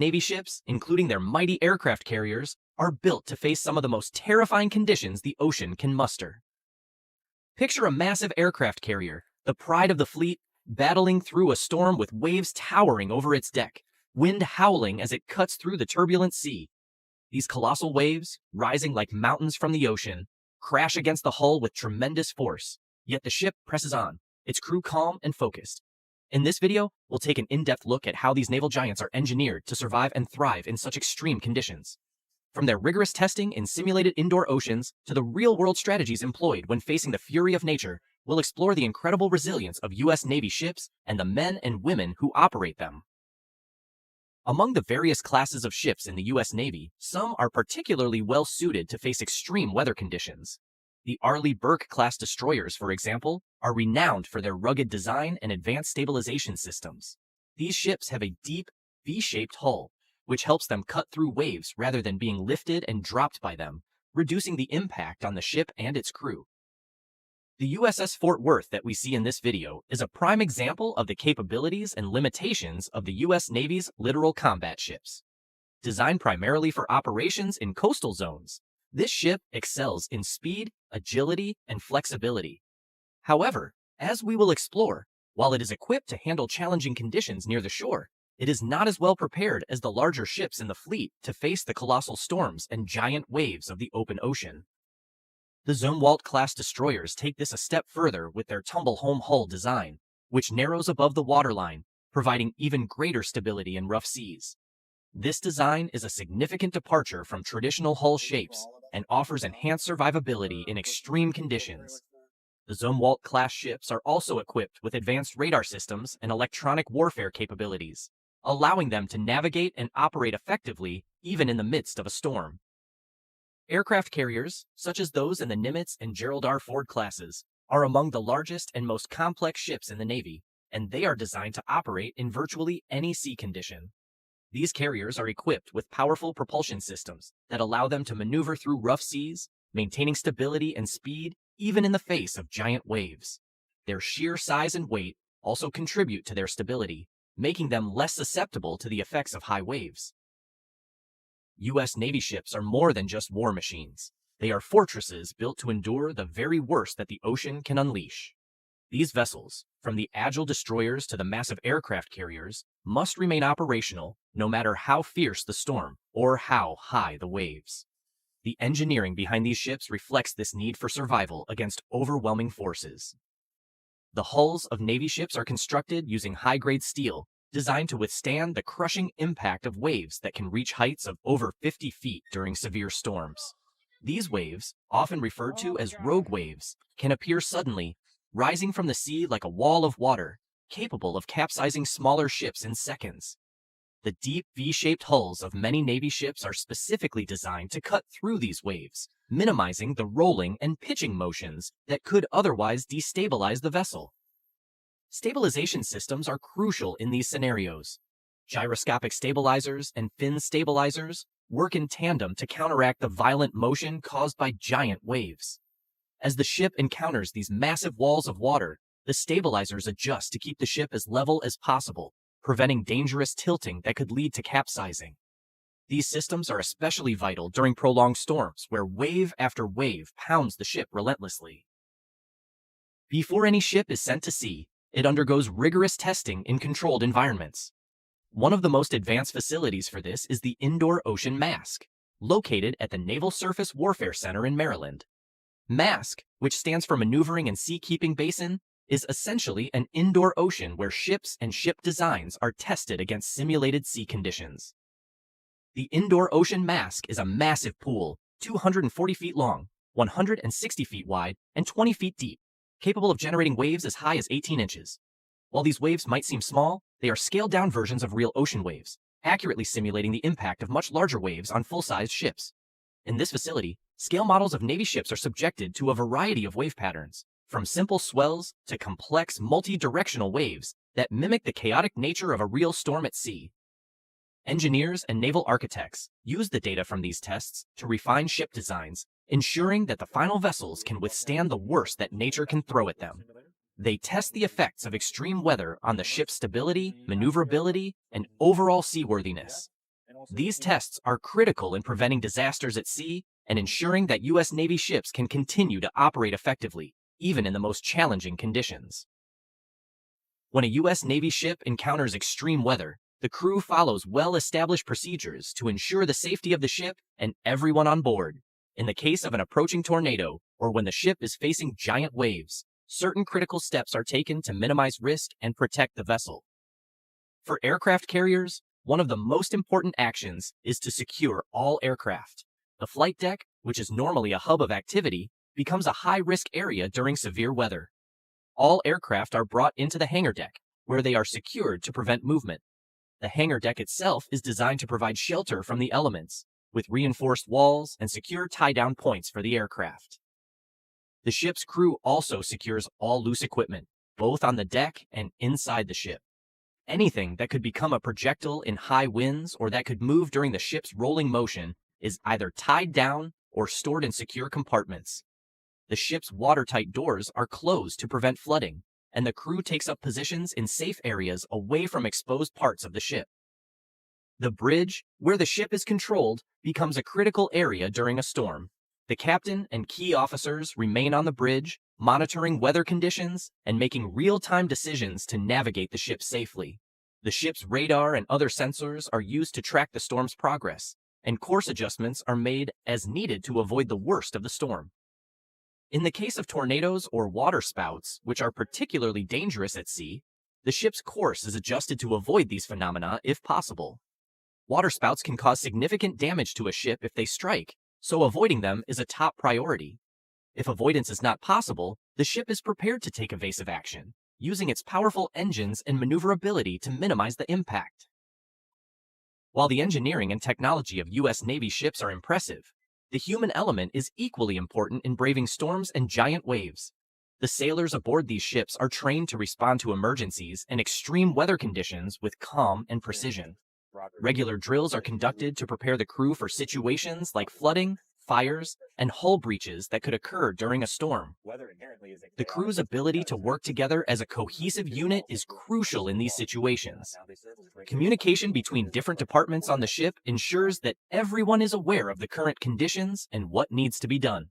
Navy ships, including their mighty aircraft carriers, are built to face some of the most terrifying conditions the ocean can muster. Picture a massive aircraft carrier, the pride of the fleet, battling through a storm with waves towering over its deck, wind howling as it cuts through the turbulent sea. These colossal waves, rising like mountains from the ocean, crash against the hull with tremendous force, yet the ship presses on, its crew calm and focused. In this video, we'll take an in-depth look at how these naval giants are engineered to survive and thrive in such extreme conditions. From their rigorous testing in simulated indoor oceans to the real-world strategies employed when facing the fury of nature, we'll explore the incredible resilience of U.S. Navy ships and the men and women who operate them. Among the various classes of ships in the U.S. Navy, some are particularly well-suited to face extreme weather conditions. The Arleigh Burke-class destroyers, for example, are renowned for their rugged design and advanced stabilization systems. These ships have a deep, V-shaped hull, which helps them cut through waves rather than being lifted and dropped by them, reducing the impact on the ship and its crew. The USS Fort Worth that we see in this video is a prime example of the capabilities and limitations of the U.S. Navy's littoral combat ships. Designed primarily for operations in coastal zones, this ship excels in speed, agility, and flexibility. However, as we will explore, while it is equipped to handle challenging conditions near the shore, it is not as well prepared as the larger ships in the fleet to face the colossal storms and giant waves of the open ocean. The Zumwalt-class destroyers take this a step further with their tumble-home hull design, which narrows above the waterline, providing even greater stability in rough seas. This design is a significant departure from traditional hull shapes and offers enhanced survivability in extreme conditions. The Zumwalt-class ships are also equipped with advanced radar systems and electronic warfare capabilities, allowing them to navigate and operate effectively even in the midst of a storm. Aircraft carriers, such as those in the Nimitz and Gerald R. Ford classes, are among the largest and most complex ships in the Navy, and they are designed to operate in virtually any sea condition. These carriers are equipped with powerful propulsion systems that allow them to maneuver through rough seas, maintaining stability and speed even in the face of giant waves. Their sheer size and weight also contribute to their stability, making them less susceptible to the effects of high waves. U.S. Navy ships are more than just war machines. They are fortresses built to endure the very worst that the ocean can unleash. These vessels, from the agile destroyers to the massive aircraft carriers, must remain operational no matter how fierce the storm or how high the waves. The engineering behind these ships reflects this need for survival against overwhelming forces. The hulls of Navy ships are constructed using high-grade steel, designed to withstand the crushing impact of waves that can reach heights of over 50 feet during severe storms. These waves, often referred to as rogue waves, can appear suddenly, rising from the sea like a wall of water, capable of capsizing smaller ships in seconds. The deep V-shaped hulls of many Navy ships are specifically designed to cut through these waves, minimizing the rolling and pitching motions that could otherwise destabilize the vessel. Stabilization systems are crucial in these scenarios. Gyroscopic stabilizers and fin stabilizers work in tandem to counteract the violent motion caused by giant waves. As the ship encounters these massive walls of water, the stabilizers adjust to keep the ship as level as possible, preventing dangerous tilting that could lead to capsizing. These systems are especially vital during prolonged storms where wave after wave pounds the ship relentlessly. Before any ship is sent to sea, it undergoes rigorous testing in controlled environments. One of the most advanced facilities for this is the Indoor Ocean MASC, located at the Naval Surface Warfare Center in Maryland. MASC, which stands for Maneuvering and Seakeeping Basin, is essentially an indoor ocean where ships and ship designs are tested against simulated sea conditions. The Indoor Ocean MASC is a massive pool, 240 feet long, 160 feet wide, and 20 feet deep, capable of generating waves as high as 18 inches. While these waves might seem small, they are scaled-down versions of real ocean waves, accurately simulating the impact of much larger waves on full-sized ships. In this facility, scale models of Navy ships are subjected to a variety of wave patterns, from simple swells to complex multi-directional waves that mimic the chaotic nature of a real storm at sea. Engineers and naval architects use the data from these tests to refine ship designs, ensuring that the final vessels can withstand the worst that nature can throw at them. They test the effects of extreme weather on the ship's stability, maneuverability, and overall seaworthiness. These tests are critical in preventing disasters at sea and ensuring that U.S. Navy ships can continue to operate effectively, even in the most challenging conditions. When a U.S. Navy ship encounters extreme weather, the crew follows well-established procedures to ensure the safety of the ship and everyone on board. In the case of an approaching tornado, or when the ship is facing giant waves, certain critical steps are taken to minimize risk and protect the vessel. For aircraft carriers, one of the most important actions is to secure all aircraft. The flight deck, which is normally a hub of activity, becomes a high-risk area during severe weather. All aircraft are brought into the hangar deck, where they are secured to prevent movement. The hangar deck itself is designed to provide shelter from the elements, with reinforced walls and secure tie-down points for the aircraft. The ship's crew also secures all loose equipment, both on the deck and inside the ship. Anything that could become a projectile in high winds or that could move during the ship's rolling motion is either tied down or stored in secure compartments. The ship's watertight doors are closed to prevent flooding, and the crew takes up positions in safe areas away from exposed parts of the ship. The bridge, where the ship is controlled, becomes a critical area during a storm. The captain and key officers remain on the bridge, monitoring weather conditions and making real-time decisions to navigate the ship safely. The ship's radar and other sensors are used to track the storm's progress, and course adjustments are made as needed to avoid the worst of the storm. In the case of tornadoes or waterspouts, which are particularly dangerous at sea, the ship's course is adjusted to avoid these phenomena if possible. Waterspouts can cause significant damage to a ship if they strike, so avoiding them is a top priority. If avoidance is not possible, the ship is prepared to take evasive action, using its powerful engines and maneuverability to minimize the impact. While the engineering and technology of U.S. Navy ships are impressive, the human element is equally important in braving storms and giant waves. The sailors aboard these ships are trained to respond to emergencies and extreme weather conditions with calm and precision. Regular drills are conducted to prepare the crew for situations like flooding, fires, and hull breaches that could occur during a storm. The crew's ability to work together as a cohesive unit is crucial in these situations. Communication between different departments on the ship ensures that everyone is aware of the current conditions and what needs to be done.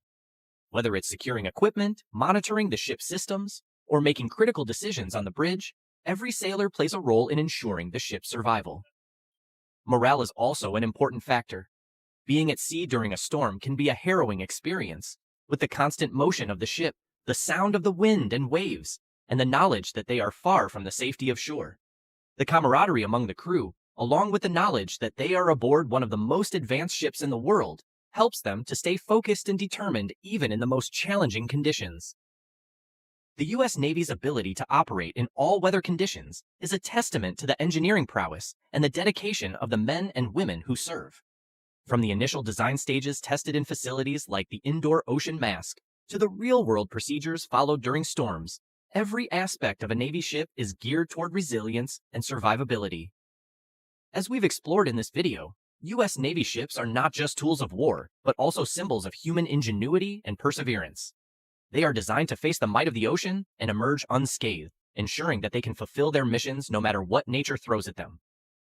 Whether it's securing equipment, monitoring the ship's systems, or making critical decisions on the bridge, every sailor plays a role in ensuring the ship's survival. Morale is also an important factor. Being at sea during a storm can be a harrowing experience, with the constant motion of the ship, the sound of the wind and waves, and the knowledge that they are far from the safety of shore. The camaraderie among the crew, along with the knowledge that they are aboard one of the most advanced ships in the world, helps them to stay focused and determined even in the most challenging conditions. The U.S. Navy's ability to operate in all weather conditions is a testament to the engineering prowess and the dedication of the men and women who serve. From the initial design stages tested in facilities like the indoor ocean mask to the real-world procedures followed during storms, every aspect of a Navy ship is geared toward resilience and survivability. As we've explored in this video, U.S. Navy ships are not just tools of war, but also symbols of human ingenuity and perseverance. They are designed to face the might of the ocean and emerge unscathed, ensuring that they can fulfill their missions no matter what nature throws at them.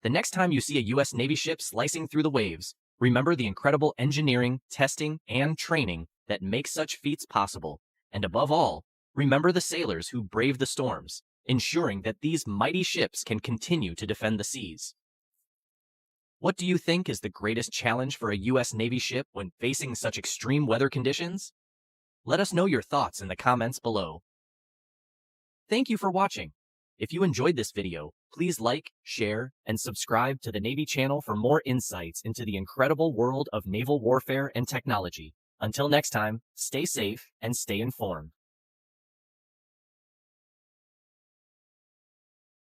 The next time you see a U.S. Navy ship slicing through the waves, remember the incredible engineering, testing, and training that makes such feats possible. And above all, remember the sailors who brave the storms, ensuring that these mighty ships can continue to defend the seas. What do you think is the greatest challenge for a U.S. Navy ship when facing such extreme weather conditions? Let us know your thoughts in the comments below. Thank you for watching. If you enjoyed this video, please like, share, and subscribe to the Navy channel for more insights into the incredible world of naval warfare and technology. Until next time, stay safe and stay informed.